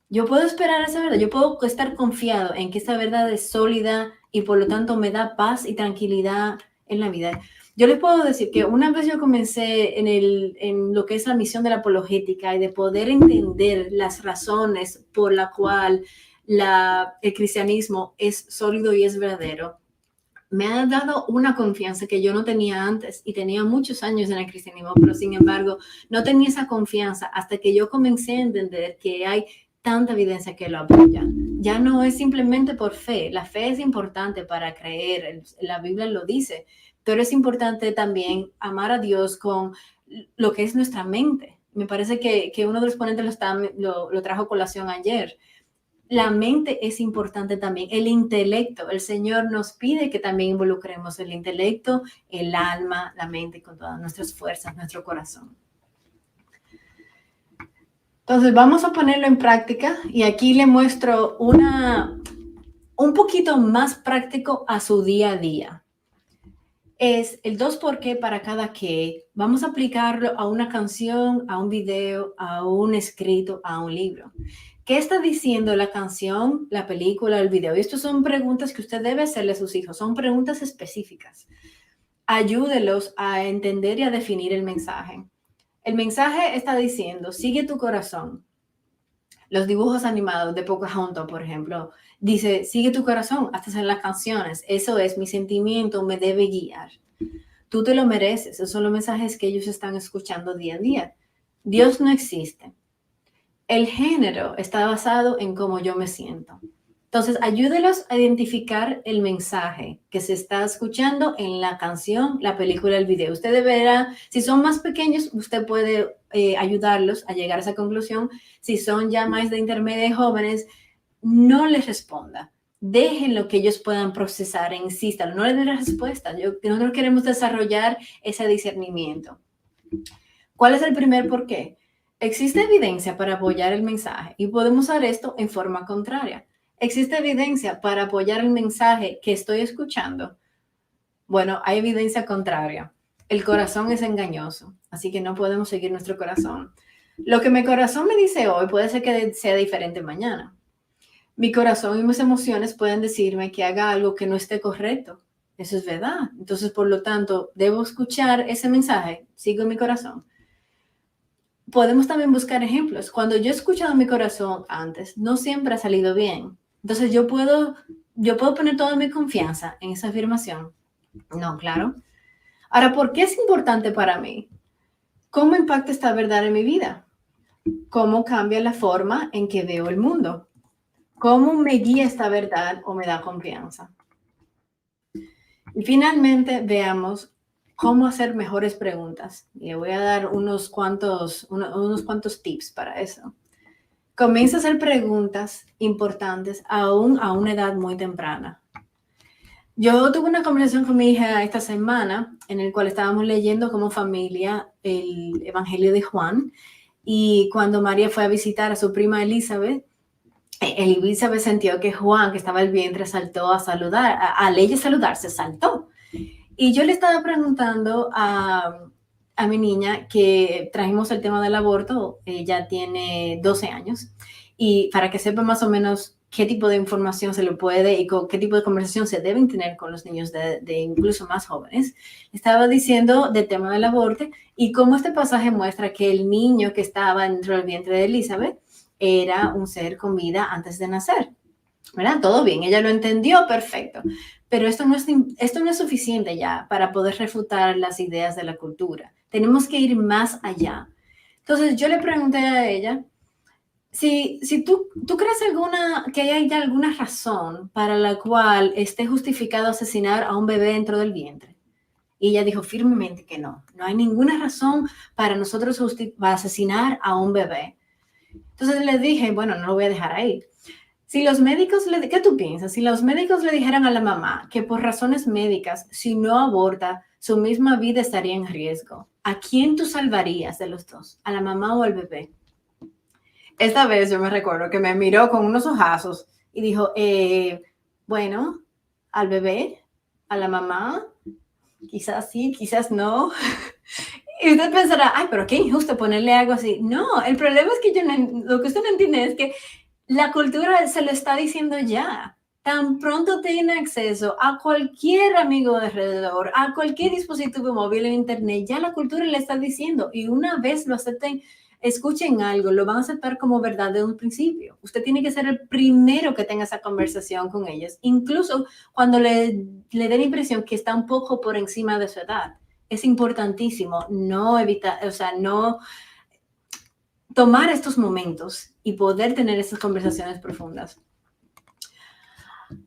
[SPEAKER 1] Yo puedo esperar esa verdad, yo puedo estar confiado en que esa verdad es sólida y por lo tanto me da paz y tranquilidad en la vida. Yo les puedo decir que una vez yo comencé en lo que es la misión de la apologética y de poder entender las razones por la cual el cristianismo es sólido y es verdadero, me ha dado una confianza que yo no tenía antes y tenía muchos años en el cristianismo, pero sin embargo no tenía esa confianza hasta que yo comencé a entender que hay tanta evidencia que lo apoya. Ya no es simplemente por fe. La fe es importante para creer, la Biblia lo dice, pero es importante también amar a Dios con lo que es nuestra mente. Me parece que uno de los ponentes lo trajo a colación ayer. La mente es importante también, el intelecto. El Señor nos pide que también involucremos el intelecto, el alma, la mente con todas nuestras fuerzas, nuestro corazón. Entonces vamos a ponerlo en práctica y aquí le muestro un poquito más práctico a su día a día. Es el 2 por qué para cada qué. Vamos a aplicarlo a una canción, a un video, a un escrito, a un libro. ¿Qué está diciendo la canción, la película, el video? Y estas son preguntas que usted debe hacerle a sus hijos. Son preguntas específicas. Ayúdelos a entender y a definir el mensaje. El mensaje está diciendo, sigue tu corazón. Los dibujos animados de Pocahontas, por ejemplo, dice, sigue tu corazón, hasta en las canciones. Eso es, mi sentimiento me debe guiar. Tú te lo mereces. Esos son los mensajes que ellos están escuchando día a día. Dios no existe. El género está basado en cómo yo me siento. Entonces, ayúdelos a identificar el mensaje que se está escuchando en la canción, la película, el video. Usted deberá, si son más pequeños, usted puede ayudarlos a llegar a esa conclusión. Si son ya más de intermedia y jóvenes, no les responda. Déjenlo que ellos puedan procesar e insistan. No le den la respuesta. Nosotros queremos desarrollar ese discernimiento. ¿Cuál es el primer por qué? Existe evidencia para apoyar el mensaje y podemos usar esto en forma contraria. ¿Existe evidencia para apoyar el mensaje que estoy escuchando? Bueno, hay evidencia contraria. El corazón es engañoso, así que no podemos seguir nuestro corazón. Lo que mi corazón me dice hoy puede ser que sea diferente mañana. Mi corazón y mis emociones pueden decirme que haga algo que no esté correcto. Eso es verdad. Entonces, por lo tanto, debo escuchar ese mensaje. Sigo mi corazón. Podemos también buscar ejemplos. Cuando yo he escuchado mi corazón antes, no siempre ha salido bien. Entonces, yo puedo poner toda mi confianza en esa afirmación. No, claro. Ahora, ¿por qué es importante para mí? ¿Cómo impacta esta verdad en mi vida? ¿Cómo cambia la forma en que veo el mundo? ¿Cómo me guía esta verdad o me da confianza? Y finalmente, veamos cómo hacer mejores preguntas. Le voy a dar unos cuantos tips para eso. Comienza a hacer preguntas importantes aún a una edad muy temprana. Yo tuve una conversación con mi hija esta semana en el cual estábamos leyendo como familia el Evangelio de Juan y cuando María fue a visitar a su prima Elizabeth, Elizabeth sintió que Juan, que estaba en el vientre, saltó a saludar, al ella saludarse, saltó. Y yo le estaba preguntando a mi niña que trajimos el tema del aborto, ella tiene 12 años, y para que sepa más o menos qué tipo de información se le puede y con qué tipo de conversación se deben tener con los niños de incluso más jóvenes. Estaba diciendo del tema del aborto y cómo este pasaje muestra que el niño que estaba dentro del vientre de Elizabeth era un ser con vida antes de nacer. ¿Verdad? Todo bien, ella lo entendió, perfecto. Pero esto no es suficiente ya para poder refutar las ideas de la cultura. Tenemos que ir más allá. Entonces yo le pregunté a ella, si tú crees que hay alguna razón para la cual esté justificado asesinar a un bebé dentro del vientre. Y ella dijo firmemente que no. No hay ninguna razón para nosotros asesinar a un bebé. Entonces le dije, bueno, no lo voy a dejar ahí. Si los médicos ¿qué tú piensas? Si los médicos le dijeran a la mamá que por razones médicas, si no aborta, su misma vida estaría en riesgo, ¿a quién tú salvarías de los dos? ¿A la mamá o al bebé? Esta vez yo me recuerdo que me miró con unos ojazos y dijo, bueno, al bebé, a la mamá, quizás sí, quizás no. Y usted pensará, ay, pero qué injusto ponerle algo así. No, el problema es que lo que usted no entiende es que la cultura se lo está diciendo ya. Tan pronto tiene acceso a cualquier amigo de alrededor, a cualquier dispositivo móvil en internet, ya la cultura le está diciendo. Y una vez lo acepten, escuchen algo, lo van a aceptar como verdad de un principio. Usted tiene que ser el primero que tenga esa conversación con ellos, incluso cuando le dé la impresión que está un poco por encima de su edad. Es importantísimo no tomar estos momentos y poder tener esas conversaciones profundas.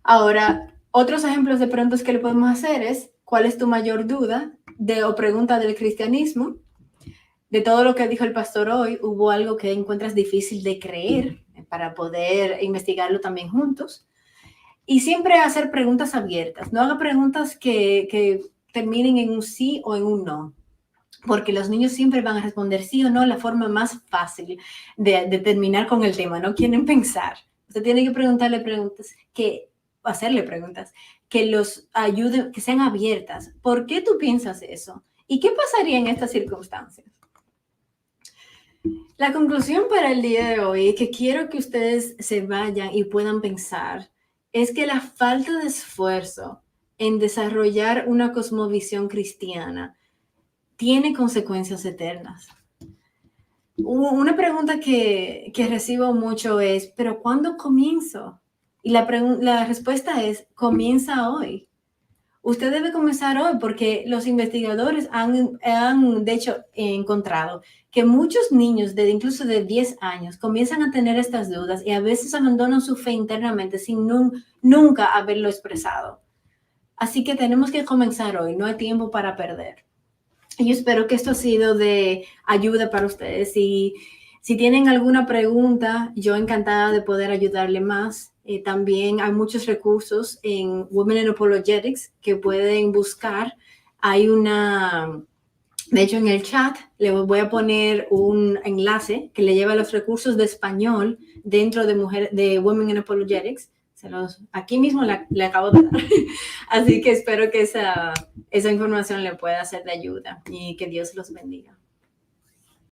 [SPEAKER 1] Ahora, otros ejemplos de preguntas que le podemos hacer es, ¿cuál es tu mayor duda o pregunta del cristianismo? De todo lo que dijo el pastor hoy, ¿hubo algo que encuentras difícil de creer para poder investigarlo también juntos? Y siempre hacer preguntas abiertas. No haga preguntas que terminen en un sí o en un no, porque los niños siempre van a responder sí o no, la forma más fácil de terminar con el tema. No quieren pensar. Usted tiene que preguntarle preguntas, hacerle preguntas que los ayuden, que sean abiertas. ¿Por qué tú piensas eso? ¿Y qué pasaría en estas circunstancias? La conclusión para el día de hoy, que quiero que ustedes se vayan y puedan pensar, es que la falta de esfuerzo en desarrollar una cosmovisión cristiana tiene consecuencias eternas. Una pregunta que recibo mucho es, ¿pero cuándo comienzo? Y la respuesta es, comienza hoy. Usted debe comenzar hoy porque los investigadores han de hecho, encontrado que muchos niños, incluso de 10 años, comienzan a tener estas dudas y a veces abandonan su fe internamente sin nunca haberlo expresado. Así que tenemos que comenzar hoy, no hay tiempo para perder. Y yo espero que esto ha sido de ayuda para ustedes. Y si tienen alguna pregunta, yo encantada de poder ayudarle más. También hay muchos recursos en Women in Apologetics que pueden buscar. De hecho, en el chat le voy a poner un enlace que le lleva a los recursos de español dentro de Women in Apologetics. Aquí mismo le acabo de dar. Así que espero que esa información le pueda ser de ayuda y que Dios los bendiga.